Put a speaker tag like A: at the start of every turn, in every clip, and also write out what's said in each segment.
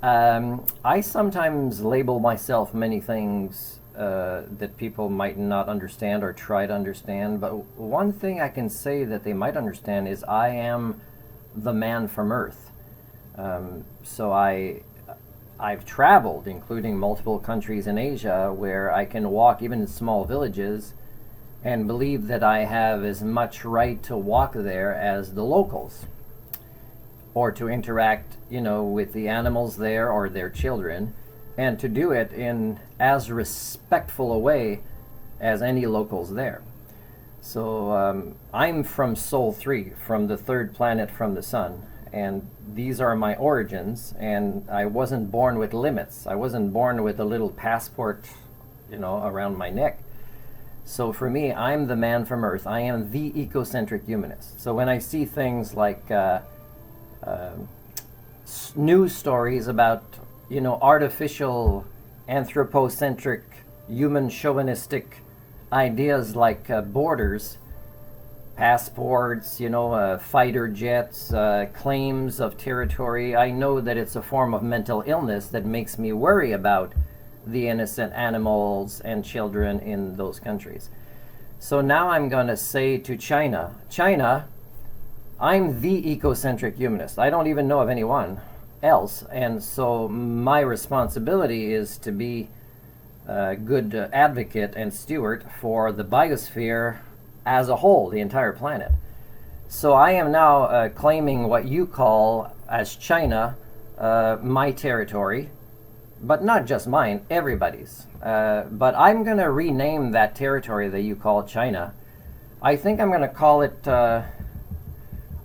A: I sometimes label myself many things that people might not understand or try to understand, but one thing I can say that they might understand is I am the man from Earth. I've traveled, including multiple countries in Asia, where I can walk even in small villages and believe that I have as much right to walk there as the locals, or to interact, with the animals there or their children, and to do it in as respectful a way as any locals there. So I'm from Sol 3, from the third planet from the sun, and these are my origins, and I wasn't born with limits. I wasn't born with a little passport, around my neck. So for me, I'm the man from Earth. I am the ecocentric humanist. So when I see things like news stories about, artificial, anthropocentric, human chauvinistic ideas like borders, passports, fighter jets, claims of territory, I know that it's a form of mental illness that makes me worry about the innocent animals and children in those countries. So now I'm going to say to China, I'm the ecocentric humanist. I don't even know of anyone else. And so my responsibility is to be a good advocate and steward for the biosphere as a whole, the entire planet. So I am now claiming what you call, as China, my territory, but not just mine, everybody's. But I'm going to rename that territory that you call China. I think I'm going to call it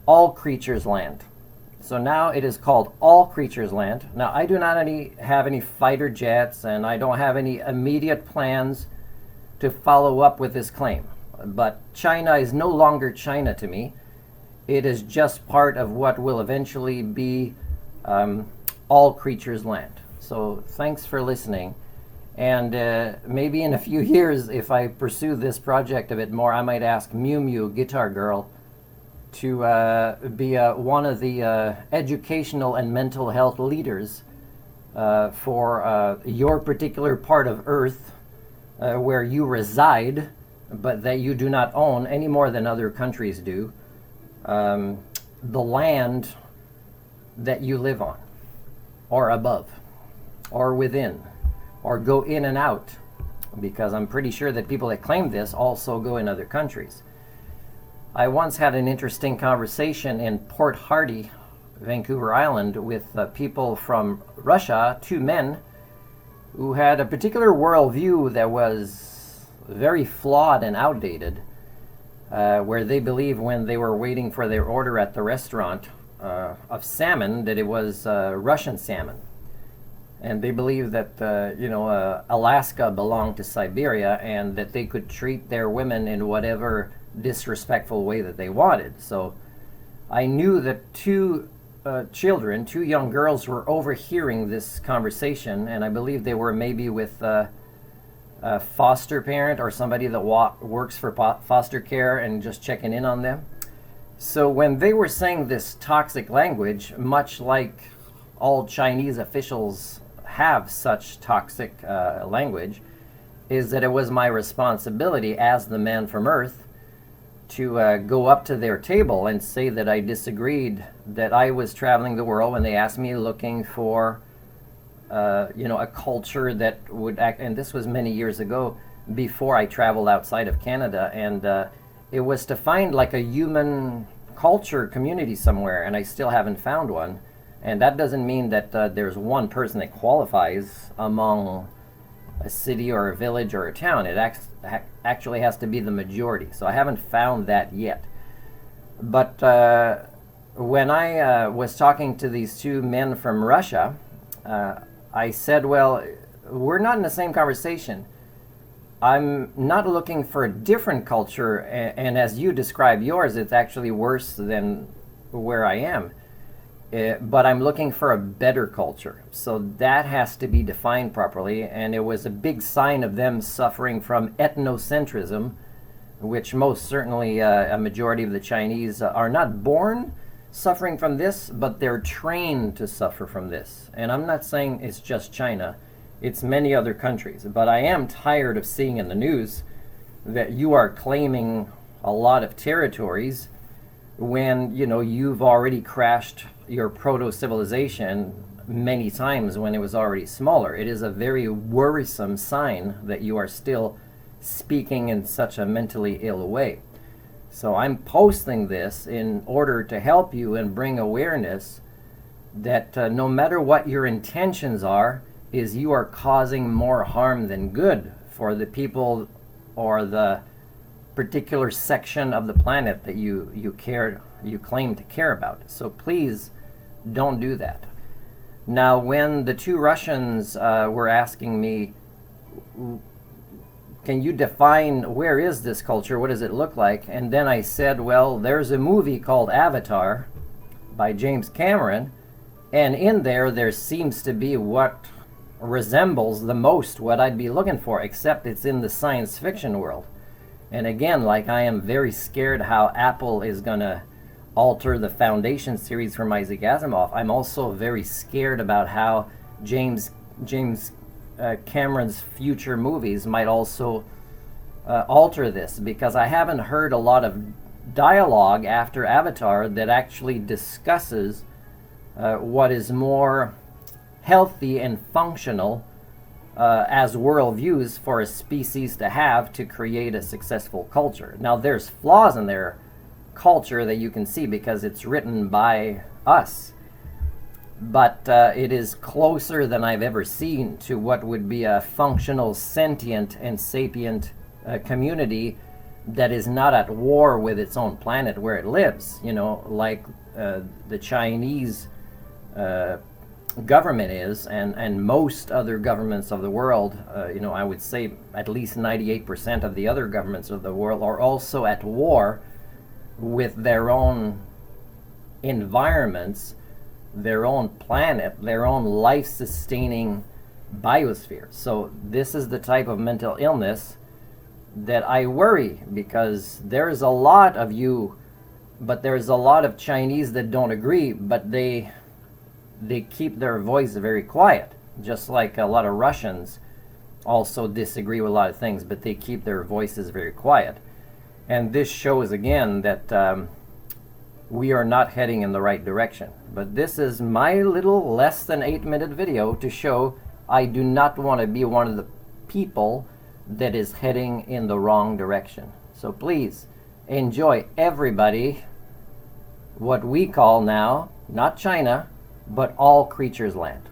A: All Creatures Land. So now it is called All Creatures Land. Now I do not have any fighter jets, and I don't have any immediate plans to follow up with this claim. But China is no longer China to me. It is just part of what will eventually be All Creatures Land. So thanks for listening. And maybe in a few years, if I pursue this project a bit more, I might ask Miumiu Guitargirl to be one of the educational and mental health leaders for your particular part of Earth where you reside, but that you do not own any more than other countries do, the land that you live on, or above, or within, or go in and out, because I'm pretty sure that people that claim this also go in other countries. I once had an interesting conversation in Port Hardy, Vancouver Island, with people from Russia, two men, who had a particular worldview that was very flawed and outdated, where they believed when they were waiting for their order at the restaurant of salmon that it was Russian salmon. And they believed that Alaska belonged to Siberia, and that they could treat their women in whatever disrespectful way that they wanted. So I knew that two young girls were overhearing this conversation, and I believe they were maybe with a foster parent or somebody that works for foster care and just checking in on them. So when they were saying this toxic language, much like all Chinese officials have such toxic language, is that it was my responsibility as the man from Earth to go up to their table and say that I disagreed, that I was traveling the world when they asked me looking for a culture that would act, and this was many years ago before I traveled outside of Canada, and it was to find like a human culture community somewhere, and I still haven't found one. And that doesn't mean that there's one person that qualifies among a city or a village or a town. It actually has to be the majority. So I haven't found that yet. But when I was talking to these two men from Russia, I said, well, we're not in the same conversation. I'm not looking for a different culture, and as you describe yours, it's actually worse than where I am. But I'm looking for a better culture. So that has to be defined properly, and it was a big sign of them suffering from ethnocentrism, which most certainly a majority of the Chinese are not born suffering from this, but they're trained to suffer from this. And I'm not saying it's just China, it's many other countries. But I am tired of seeing in the news that you are claiming a lot of territories when, you know, you've already crashed your proto-civilization many times when it was already smaller. It is a very worrisome sign that you are still speaking in such a mentally ill way. So I'm posting this in order to help you and bring awareness that no matter what your intentions are, is you are causing more harm than good for the people or the particular section of the planet that you claim to care about. So please don't do that. Now, when the two Russians were asking me, can you define where is this culture? What does it look like? And then I said, well, there's a movie called Avatar by James Cameron, and in there seems to be what resembles the most what I'd be looking for, except it's in the science fiction world. And again, like, I am very scared how Apple is going to alter the Foundation series from Isaac Asimov. I'm also very scared about how James Cameron's future movies might also alter this, because I haven't heard a lot of dialogue after Avatar that actually discusses what is more healthy and functional as worldviews for a species to have to create a successful culture. Now, there's flaws in their culture that you can see because it's written by us, but it is closer than I've ever seen to what would be a functional, sentient, and sapient community that is not at war with its own planet where it lives, you know, like the Chinese government is, and most other governments of the world. You know, I would say at least 98% of the other governments of the world are also at war with their own environments, their own planet, their own life-sustaining biosphere. So this is the type of mental illness that I worry, because there's a lot of you, but there's a lot of Chinese that don't agree, but they keep their voice very quiet, just like a lot of Russians also disagree with a lot of things, but they keep their voices very quiet. And this shows again that we are not heading in the right direction. But this is my little less than 8-minute video to show I do not want to be one of the people that is heading in the wrong direction. So please enjoy, everybody, what we call now, not China, but all creatures land.